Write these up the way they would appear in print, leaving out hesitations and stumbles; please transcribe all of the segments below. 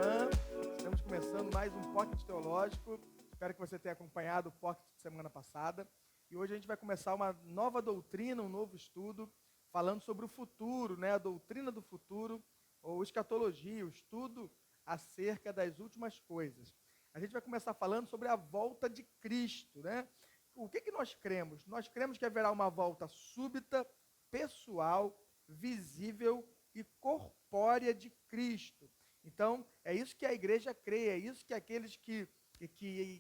manhã. Estamos começando mais um Pocket Teológico. Espero que você tenha acompanhado o Pocket de semana passada. E hoje a gente vai começar uma nova doutrina, um novo estudo, falando sobre o futuro, né? A doutrina do futuro, ou escatologia, o estudo acerca das últimas coisas. A gente vai começar falando sobre a volta de Cristo, né? O que nós cremos? Nós cremos que haverá uma volta súbita, pessoal, visível e corpórea de Cristo. Então, é isso que a igreja crê, é isso que aqueles que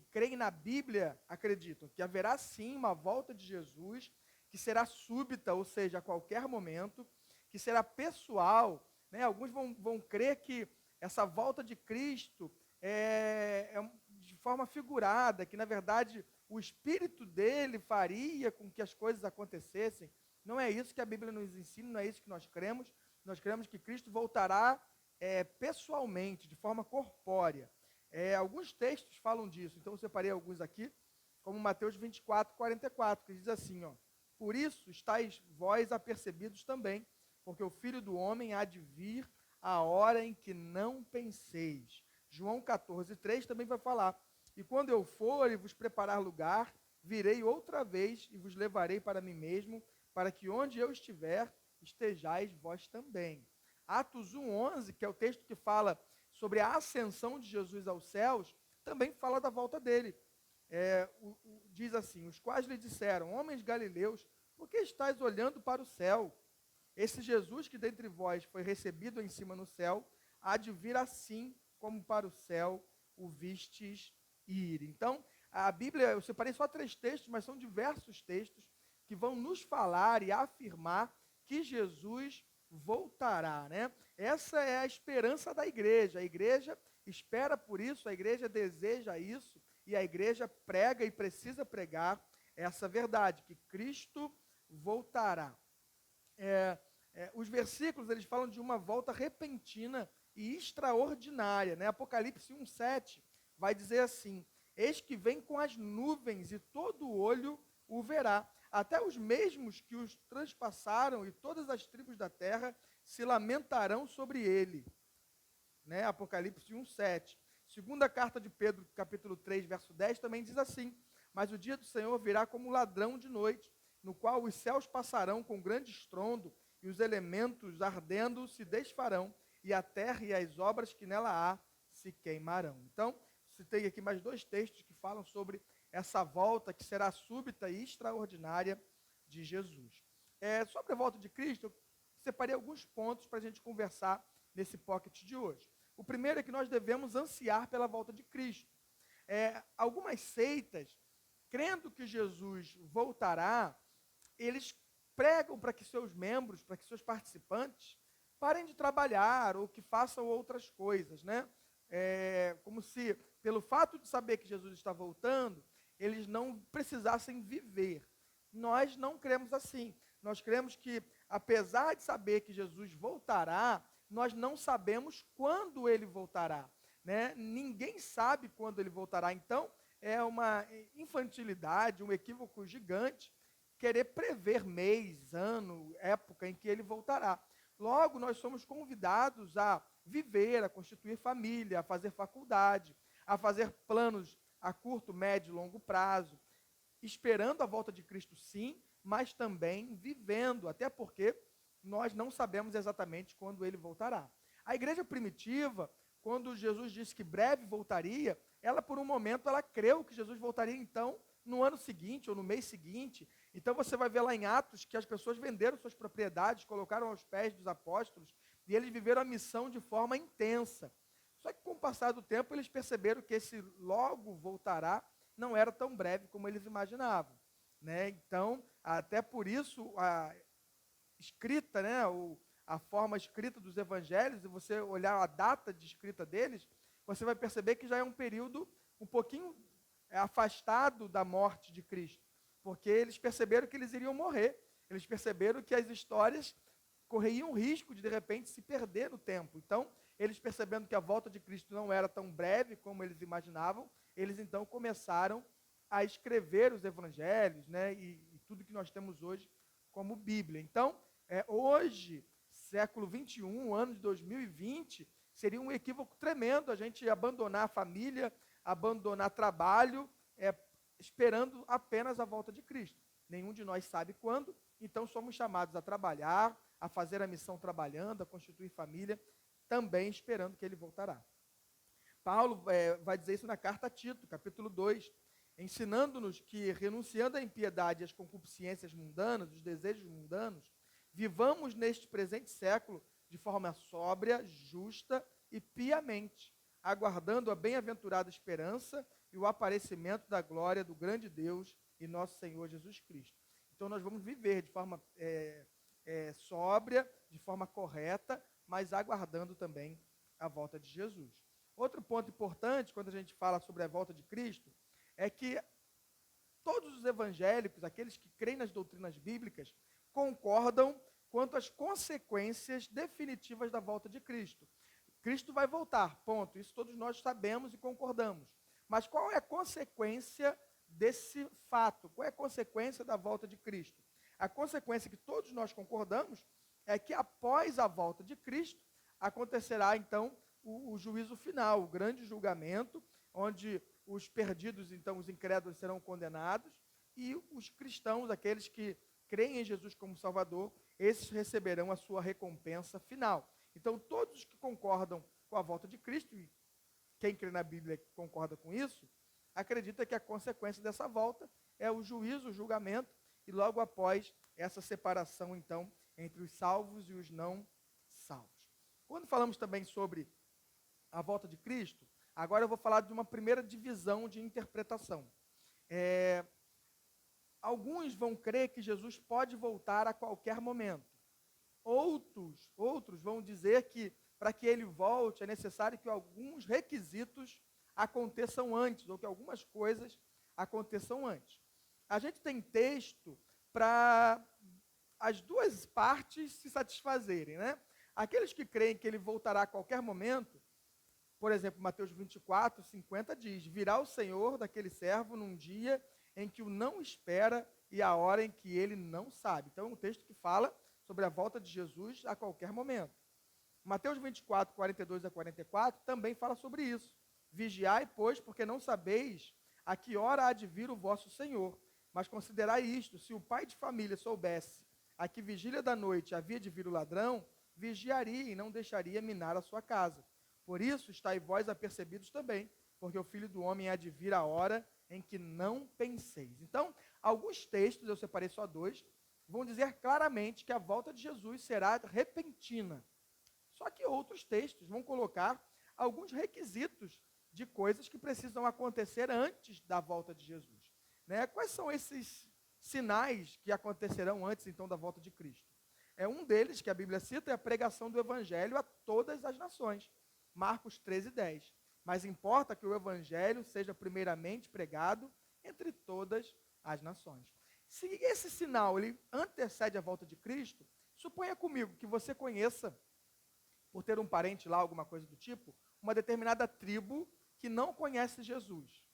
creem na Bíblia acreditam, que haverá sim uma volta de Jesus, que será súbita, ou seja, a qualquer momento, que será pessoal, né? Alguns vão crer que essa volta de Cristo é de forma figurada, que na verdade o Espírito dele faria com que as coisas acontecessem. Não é isso que a Bíblia nos ensina, não é isso que nós cremos. Nós cremos que Cristo voltará pessoalmente, de forma corpórea. Alguns textos falam disso, então eu separei alguns aqui, como Mateus 24, 44, que diz assim, ó: por isso estáis vós apercebidos também, porque o Filho do Homem há de vir a hora em que não penseis. João 14, 3 também vai falar: e quando eu for e vos preparar lugar, virei outra vez e vos levarei para mim mesmo, para que onde eu estiver, estejais vós também. Atos 1:11, que é o texto que fala sobre a ascensão de Jesus aos céus, também fala da volta dele. Diz assim: os quais lhe disseram: homens galileus, por que estáis olhando para o céu? Esse Jesus que dentre vós foi recebido em cima no céu, há de vir assim como para o céu o vistes ir. Então, a Bíblia, eu separei só 3 textos, mas são diversos textos que vão nos falar e afirmar que Jesus voltará, né? Essa é a esperança da igreja. A igreja espera por isso, a igreja deseja isso, e a igreja prega e precisa pregar essa verdade, que Cristo voltará. Os versículos, eles falam de uma volta repentina e extraordinária, né? Apocalipse 1:7 vai dizer assim: eis que vem com as nuvens e todo olho o verá, até os mesmos que os transpassaram, e todas as tribos da terra se lamentarão sobre ele. Né? Apocalipse 1:7. Segunda carta de Pedro, capítulo 3, verso 10, também diz assim: mas o dia do Senhor virá como ladrão de noite, no qual os céus passarão com grande estrondo, e os elementos ardendo se desfarão, e a terra e as obras que nela há se queimarão. Então, citei aqui mais 2 textos que falam sobre essa volta que será súbita e extraordinária de Jesus. Sobre a volta de Cristo, eu separei alguns pontos para a gente conversar nesse pocket de hoje. O primeiro é que nós devemos ansiar pela volta de Cristo. Algumas seitas, crendo que Jesus voltará, eles pregam para que seus membros, para que seus participantes, parem de trabalhar ou que façam outras coisas, né? Como se, pelo fato de saber que Jesus está voltando, eles não precisassem viver. Nós não cremos assim. Nós cremos que, apesar de saber que Jesus voltará, nós não sabemos quando ele voltará, né? Ninguém sabe quando ele voltará. Então, é uma infantilidade, um equívoco gigante, querer prever mês, ano, época em que ele voltará. Logo, nós somos convidados a viver, a constituir família, a fazer faculdade, a fazer planos a curto, médio e longo prazo, esperando a volta de Cristo, sim, mas também vivendo, até porque nós não sabemos exatamente quando ele voltará. A igreja primitiva, quando Jesus disse que breve voltaria, ela por um momento ela creu que Jesus voltaria então no ano seguinte ou no mês seguinte. Então você vai ver lá em Atos que as pessoas venderam suas propriedades, colocaram aos pés dos apóstolos e eles viveram a missão de forma intensa. Só que com o passar do tempo eles perceberam que esse logo voltará não era tão breve como eles imaginavam, né? Então, até por isso a escrita, né, a forma escrita dos evangelhos, e você olhar a data de escrita deles, você vai perceber que já é um período um pouquinho afastado da morte de Cristo, porque eles perceberam que eles iriam morrer, eles perceberam que as histórias corriam risco de repente se perder no tempo. Então, eles percebendo que a volta de Cristo não era tão breve como eles imaginavam, eles então começaram a escrever os evangelhos, né, e tudo que nós temos hoje como Bíblia. Então, hoje, século 21, ano de 2020, Seria um equívoco tremendo a gente abandonar a família, abandonar trabalho, esperando apenas a volta de Cristo. Nenhum de nós sabe quando, então somos chamados a trabalhar, a fazer a missão trabalhando, a constituir família, também esperando que ele voltará. Paulo vai dizer isso na carta a Tito, capítulo 2, ensinando-nos que, renunciando à impiedade e às concupiscências mundanas, os desejos mundanos, vivamos neste presente século de forma sóbria, justa e piamente, aguardando a bem-aventurada esperança e o aparecimento da glória do grande Deus e nosso Senhor Jesus Cristo. Então nós vamos viver de forma sóbria, de forma correta, mas aguardando também a volta de Jesus. Outro ponto importante, quando a gente fala sobre a volta de Cristo, é que todos os evangélicos, aqueles que creem nas doutrinas bíblicas, concordam quanto às consequências definitivas da volta de Cristo. Cristo vai voltar, ponto. Isso todos nós sabemos e concordamos. Mas qual é a consequência desse fato? Qual é a consequência da volta de Cristo? A consequência que todos nós concordamos é que após a volta de Cristo, acontecerá então o juízo final, o grande julgamento, onde os perdidos, então os incrédulos, serão condenados, e os cristãos, aqueles que creem em Jesus como Salvador, esses receberão a sua recompensa final. Então, todos que concordam com a volta de Cristo, e quem crê na Bíblia concorda com isso, acredita que a consequência dessa volta é o juízo, o julgamento, e logo após essa separação, então, entre os salvos e os não salvos. Quando falamos também sobre a volta de Cristo, agora eu vou falar de uma primeira divisão de interpretação. Alguns vão crer que Jesus pode voltar a qualquer momento. Outros vão dizer que para que ele volte é necessário que alguns requisitos aconteçam antes, ou que algumas coisas aconteçam antes. A gente tem texto para as duas partes se satisfazerem, né? Aqueles que creem que ele voltará a qualquer momento, por exemplo, Mateus 24, 50 diz: virá o Senhor daquele servo num dia em que o não espera e a hora em que ele não sabe. Então é um texto que fala sobre a volta de Jesus a qualquer momento. Mateus 24, 42 a 44 também fala sobre isso. Vigiai, pois, porque não sabeis a que hora há de vir o vosso Senhor. Mas considerai isto: se o pai de família soubesse a que vigília da noite havia de vir o ladrão, vigiaria e não deixaria minar a sua casa. Por isso, estáis vós apercebidos também, porque o Filho do Homem há de vir a hora em que não penseis. Então, alguns textos, eu separei só dois, vão dizer claramente que a volta de Jesus será repentina. Só que outros textos vão colocar alguns requisitos de coisas que precisam acontecer antes da volta de Jesus. Né? Quais são esses sinais que acontecerão antes, então, da volta de Cristo? Um deles, que a Bíblia cita, é a pregação do Evangelho a todas as nações. Marcos 13, 10. Mas importa que o Evangelho seja primeiramente pregado entre todas as nações. Se esse sinal ele antecede a volta de Cristo, suponha comigo que você conheça, por ter um parente lá, alguma coisa do tipo, uma determinada tribo que não conhece Jesus.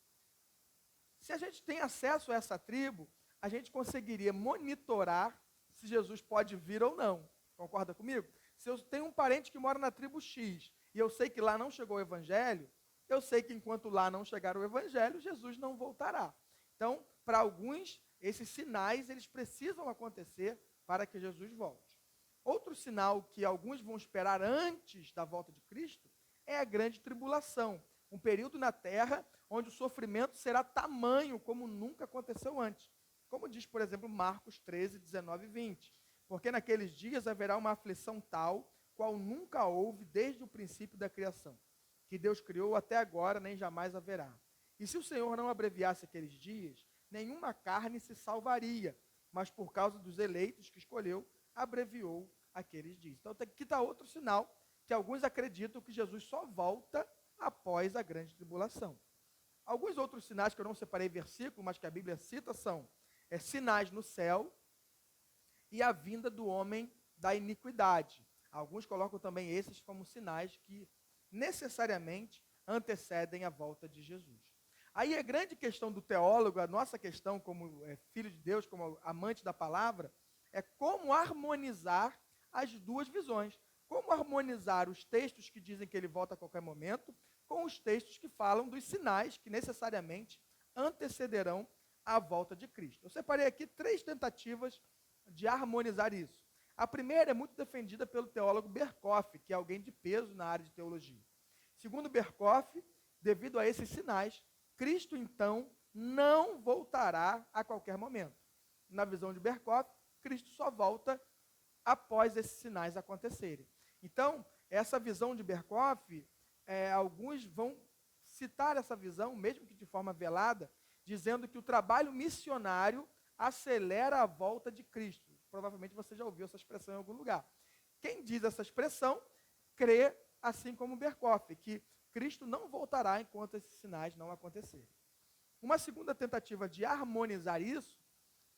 Se a gente tem acesso a essa tribo, a gente conseguiria monitorar se Jesus pode vir ou não. Concorda comigo? Se eu tenho um parente que mora na tribo X, e eu sei que lá não chegou o Evangelho, eu sei que enquanto lá não chegar o Evangelho, Jesus não voltará. Então, para alguns, esses sinais, eles precisam acontecer para que Jesus volte. Outro sinal que alguns vão esperar antes da volta de Cristo é a grande tribulação, um período na terra onde o sofrimento será tamanho como nunca aconteceu antes. Como diz, por exemplo, Marcos 13, 19 e 20. Porque naqueles dias haverá uma aflição tal, qual nunca houve desde o princípio da criação, que Deus criou até agora, nem jamais haverá. E se o Senhor não abreviasse aqueles dias, nenhuma carne se salvaria, mas por causa dos eleitos que escolheu, abreviou aqueles dias. Então aqui está outro sinal, que alguns acreditam que Jesus só volta após a grande tribulação. Alguns outros sinais que eu não separei versículo, mas que a Bíblia cita são sinais no céu e a vinda do homem da iniquidade. Alguns colocam também esses como sinais que necessariamente antecedem a volta de Jesus. Aí a grande questão do teólogo, a nossa questão como filho de Deus, como amante da palavra, é como harmonizar as duas visões. como harmonizar os textos que dizem que ele volta a qualquer momento com os textos que falam dos sinais que necessariamente antecederão a volta de Cristo. Eu separei aqui 3 tentativas de harmonizar isso. A primeira é muito defendida pelo teólogo Berkoff, que é alguém de peso na área de teologia. Segundo Berkoff, devido a esses sinais, Cristo, então, não voltará a qualquer momento. Na visão de Berkoff, Cristo só volta após esses sinais acontecerem. Então, essa visão de Berkoff, alguns vão citar essa visão, mesmo que de forma velada, dizendo que o trabalho missionário acelera a volta de Cristo. Provavelmente você já ouviu essa expressão em algum lugar. Quem diz essa expressão crê, assim como Berkoff, que Cristo não voltará enquanto esses sinais não acontecerem. Uma segunda tentativa de harmonizar isso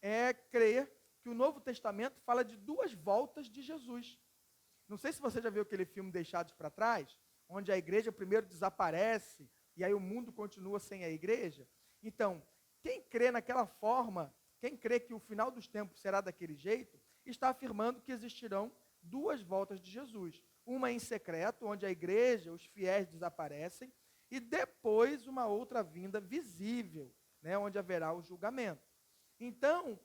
é crer que o Novo Testamento fala de 2 voltas de Jesus. Não sei se você já viu aquele filme Deixados para Trás, onde a igreja primeiro desaparece e aí o mundo continua sem a igreja. Então, quem crê naquela forma, quem crê que o final dos tempos será daquele jeito, está afirmando que existirão 2 voltas de Jesus. Uma em secreto, onde a igreja, os fiéis desaparecem, e depois uma outra vinda visível, né, onde haverá o julgamento. Então,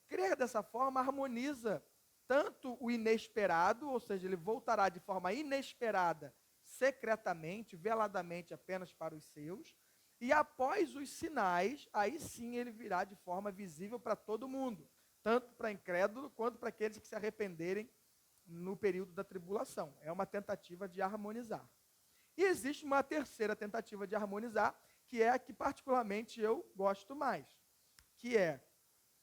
crer dessa forma harmoniza tanto o inesperado, ou seja, ele voltará de forma inesperada, secretamente, veladamente apenas para os seus, e após os sinais, aí sim ele virá de forma visível para todo mundo, tanto para incrédulo quanto para aqueles que se arrependerem no período da tribulação. É uma tentativa de harmonizar. E existe uma terceira tentativa de harmonizar, que é a que particularmente eu gosto mais, que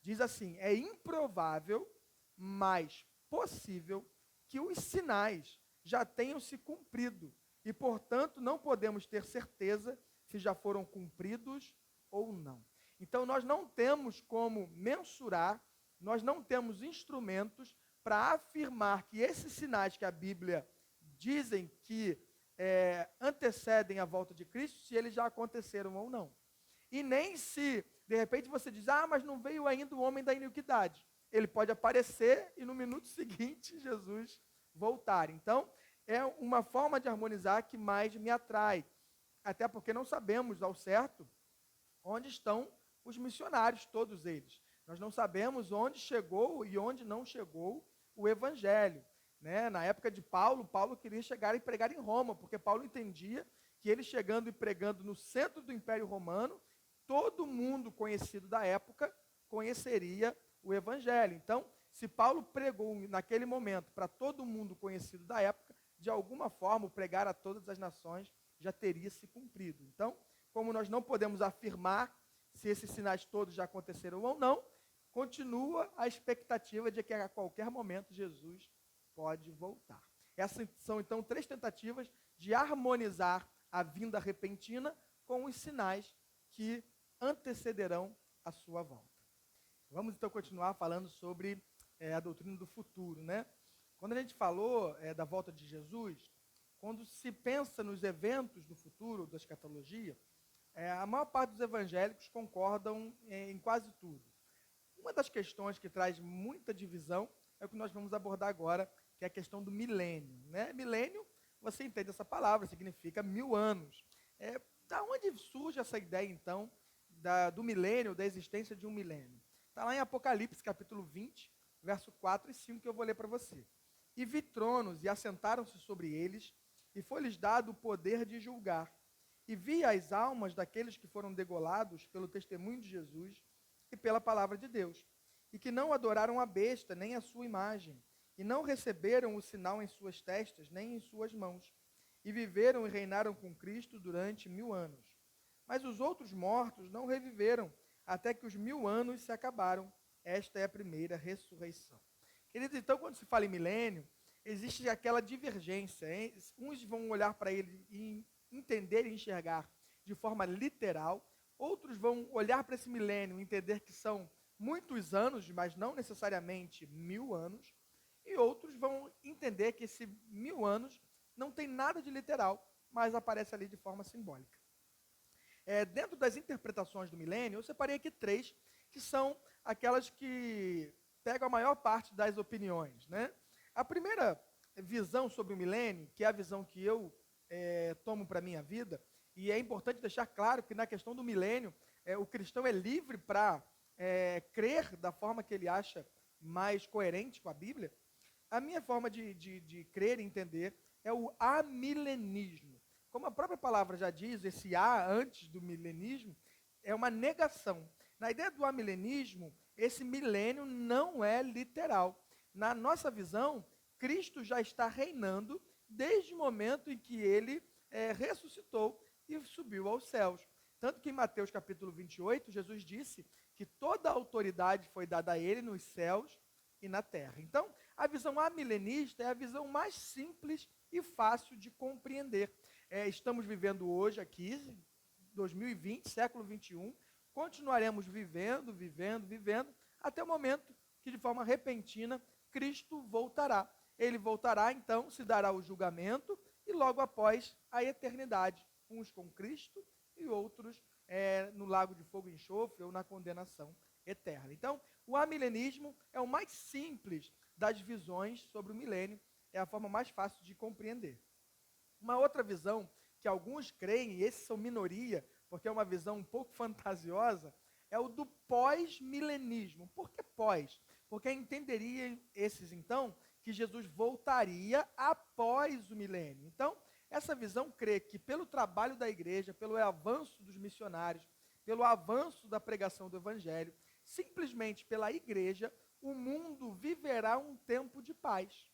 diz assim, é improvável, mas possível, que os sinais já tenham se cumprido, e, portanto, não podemos ter certeza se já foram cumpridos ou não. Então, nós não temos como mensurar, nós não temos instrumentos para afirmar que esses sinais que a Bíblia dizem que antecedem a volta de Cristo, se eles já aconteceram ou não. E nem se, de repente, você diz, mas não veio ainda o homem da iniquidade. Ele pode aparecer e no minuto seguinte Jesus voltar. Então, é uma forma de harmonizar que mais me atrai. Até porque não sabemos ao certo onde estão os missionários, todos eles. Nós não sabemos onde chegou e onde não chegou o evangelho. Né? Na época de Paulo, Paulo queria chegar e pregar em Roma, porque Paulo entendia que ele chegando e pregando no centro do Império Romano, todo mundo conhecido da época conheceria o evangelho. Então, se Paulo pregou naquele momento para todo mundo conhecido da época, de alguma forma, o pregar a todas as nações já teria se cumprido. Então, como nós não podemos afirmar se esses sinais todos já aconteceram ou não, continua a expectativa de que a qualquer momento Jesus pode voltar. Essas são, então, 3 tentativas de harmonizar a vinda repentina com os sinais que antecederão a sua volta. Vamos, então, continuar falando sobre a doutrina do futuro, né? Quando a gente falou da volta de Jesus, quando se pensa nos eventos do futuro, da escatologia, a maior parte dos evangélicos concordam em quase tudo. Uma das questões que traz muita divisão é o que nós vamos abordar agora, que é a questão do milênio. Né? Milênio, você entende essa palavra, significa 1000 anos. Da onde surge essa ideia, então, do milênio, da existência de um milênio? Está lá em Apocalipse, capítulo 20, verso 4 e 5, que eu vou ler para você. E vi tronos, e assentaram-se sobre eles, e foi-lhes dado o poder de julgar. E vi as almas daqueles que foram degolados pelo testemunho de Jesus e pela palavra de Deus, e que não adoraram a besta, nem a sua imagem, e não receberam o sinal em suas testas, nem em suas mãos, e viveram e reinaram com Cristo durante 1000 anos. Mas os outros mortos não reviveram, até que os 1000 anos se acabaram. Esta é a primeira ressurreição. Queridos, então, quando se fala em milênio, existe aquela divergência, hein? Uns vão olhar para ele e entender e enxergar de forma literal, outros vão olhar para esse milênio e entender que são muitos anos, mas não necessariamente 1000 anos, e outros vão entender que esse 1000 anos não tem nada de literal, mas aparece ali de forma simbólica. Dentro das interpretações do milênio, eu separei aqui 3, que são aquelas que pegam a maior parte das opiniões. Né? A primeira visão sobre o milênio, que é a visão que eu tomo para a minha vida, e é importante deixar claro que na questão do milênio, o cristão é livre para crer da forma que ele acha mais coerente com a Bíblia. A minha forma de crer e entender é o amilenismo. Como a própria palavra já diz, esse A antes do milenismo é uma negação. Na ideia do amilenismo, esse milênio não é literal. Na nossa visão, Cristo já está reinando desde o momento em que ele ressuscitou e subiu aos céus. Tanto que em Mateus capítulo 28, Jesus disse que toda a autoridade foi dada a ele nos céus e na terra. Então, a visão amilenista é a visão mais simples e fácil de compreender. Estamos vivendo hoje aqui, 2020, século 21, continuaremos vivendo, até o momento que de forma repentina Cristo voltará. Ele voltará, então, se dará o julgamento e logo após a eternidade, uns com Cristo e outros no lago de fogo e enxofre ou na condenação eterna. Então, o amilenismo é o mais simples das visões sobre o milênio, é a forma mais fácil de compreender. Uma outra visão que alguns creem, e esses são minoria, porque é uma visão um pouco fantasiosa, é o do pós-milenismo. Por que pós? Porque entenderia esses, então, que Jesus voltaria após o milênio. Então, essa visão crê que pelo trabalho da igreja, pelo avanço dos missionários, pelo avanço da pregação do evangelho, simplesmente pela igreja, o mundo viverá um tempo de paz.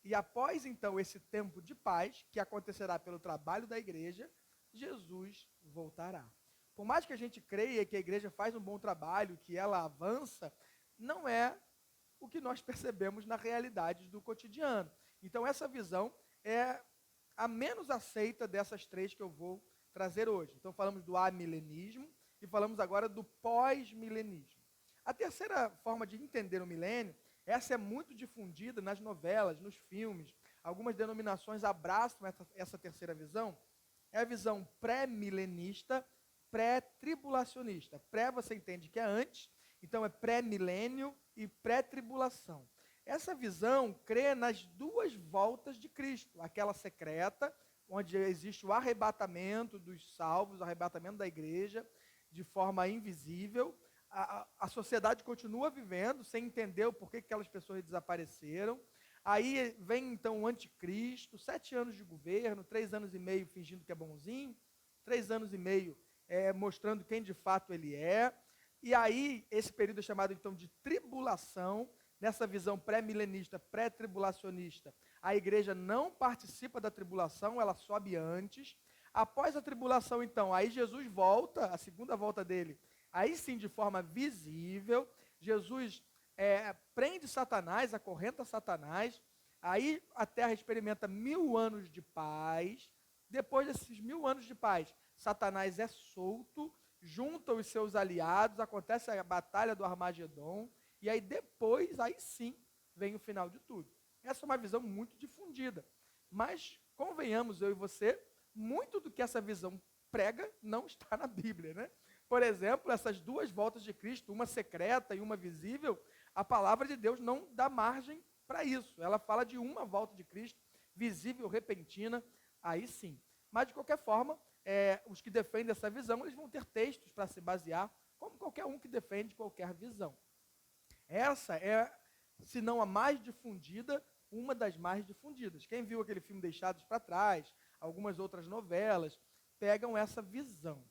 E após, então, esse tempo de paz, que acontecerá pelo trabalho da igreja, Jesus voltará. Por mais que a gente creia que a igreja faz um bom trabalho, que ela avança, não é o que nós percebemos na realidade do cotidiano. Então, essa visão é a menos aceita dessas três que eu vou trazer hoje. Então, falamos do amilenismo e falamos agora do pós-milenismo. A terceira forma de entender o milênio, essa é muito difundida nas novelas, nos filmes. Algumas denominações abraçam essa terceira visão. É a visão pré-milenista, pré-tribulacionista. Pré você entende que é antes, então é pré-milênio e pré-tribulação. Essa visão crê nas duas voltas de Cristo, aquela secreta, onde existe o arrebatamento dos salvos, o arrebatamento da igreja, de forma invisível. A sociedade continua vivendo, sem entender o porquê que aquelas pessoas desapareceram. Aí vem então o anticristo, 7 anos de governo, 3 anos e meio fingindo que é bonzinho, 3 anos e meio mostrando quem de fato ele é. E aí, esse período é chamado então de tribulação. Nessa visão pré-milenista, pré-tribulacionista, a igreja não participa da tribulação, ela sobe antes. Após a tribulação, então, aí Jesus volta, a segunda volta dele, aí sim de forma visível. Jesus prende Satanás, acorrenta Satanás. Aí a terra experimenta 1000 anos de paz. Depois desses 1000 anos de paz, Satanás é solto, junta os seus aliados, acontece a batalha do Armagedon. E aí depois, aí sim, vem o final de tudo. Essa é uma visão muito difundida. Mas, convenhamos, eu e você, muito do que essa visão prega não está na Bíblia, né? Por exemplo, essas duas voltas de Cristo, uma secreta e uma visível, a palavra de Deus não dá margem para isso. Ela fala de uma volta de Cristo, visível, repentina, aí sim. Mas, de qualquer forma, os que defendem essa visão, eles vão ter textos para se basear, como qualquer um que defende qualquer visão. Essa é, se não a mais difundida, uma das mais difundidas. Quem viu aquele filme Deixados para Trás, algumas outras novelas, pegam essa visão.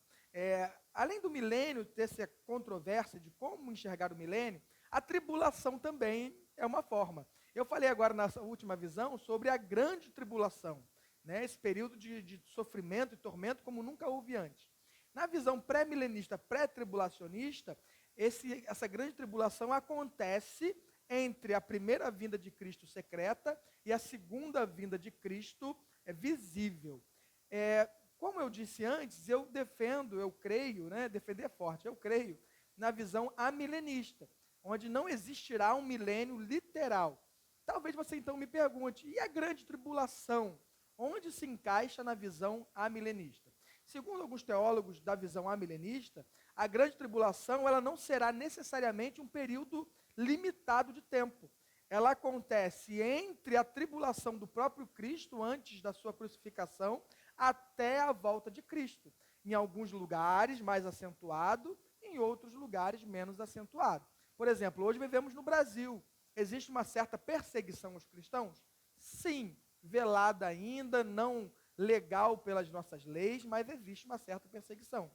Além do milênio ter essa controvérsia de como enxergar o milênio, a tribulação também é uma forma. Eu falei agora nessa última visão sobre a grande tribulação, né? Esse período de sofrimento e tormento como nunca houve antes. Na visão pré-milenista, pré-tribulacionista, essa grande tribulação acontece entre a primeira vinda de Cristo secreta e a segunda vinda de Cristo visível. Como eu disse antes, eu defendo, eu creio, né, defender é forte, eu creio na visão amilenista, onde não existirá um milênio literal. Talvez você então me pergunte, e a grande tribulação? Onde se encaixa na visão amilenista? Segundo alguns teólogos da visão amilenista, a grande tribulação ela não será necessariamente um período limitado de tempo. ela acontece entre a tribulação do próprio Cristo, antes da sua crucificação, até a volta de Cristo. Em alguns lugares mais acentuado, em outros lugares menos acentuado. Por exemplo, hoje vivemos no Brasil. Existe uma certa perseguição aos cristãos? Sim, velada ainda, não legal pelas nossas leis, mas existe uma certa perseguição.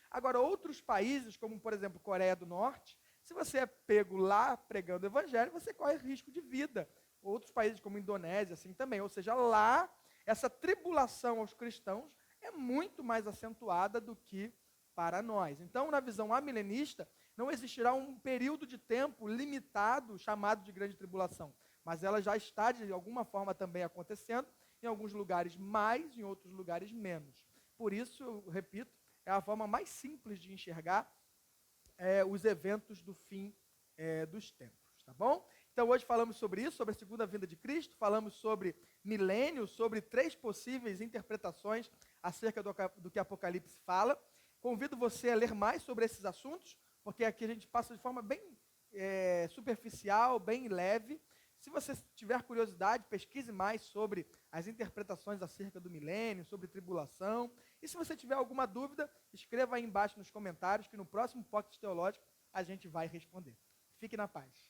Agora, outros países, como por exemplo Coreia do Norte, se você é pego lá pregando o evangelho, você corre risco de vida. Outros países como Indonésia, assim também. Ou seja, lá, essa tribulação aos cristãos é muito mais acentuada do que para nós. Então, na visão amilenista, não existirá um período de tempo limitado, chamado de grande tribulação. Mas ela já está, de alguma forma, também acontecendo, em alguns lugares mais, em outros lugares menos. Por isso, eu repito, é a forma mais simples de enxergar os eventos do fim dos tempos, tá bom? Então hoje falamos sobre isso, sobre a segunda vinda de Cristo, falamos sobre milênio, sobre 3 possíveis interpretações acerca do que Apocalipse fala. Convido você a ler mais sobre esses assuntos, porque aqui a gente passa de forma bem superficial, bem leve. Se você tiver curiosidade, pesquise mais sobre as interpretações acerca do milênio, sobre tribulação. E se você tiver alguma dúvida, escreva aí embaixo nos comentários, que no próximo Pocket Teológico a gente vai responder. Fique na paz.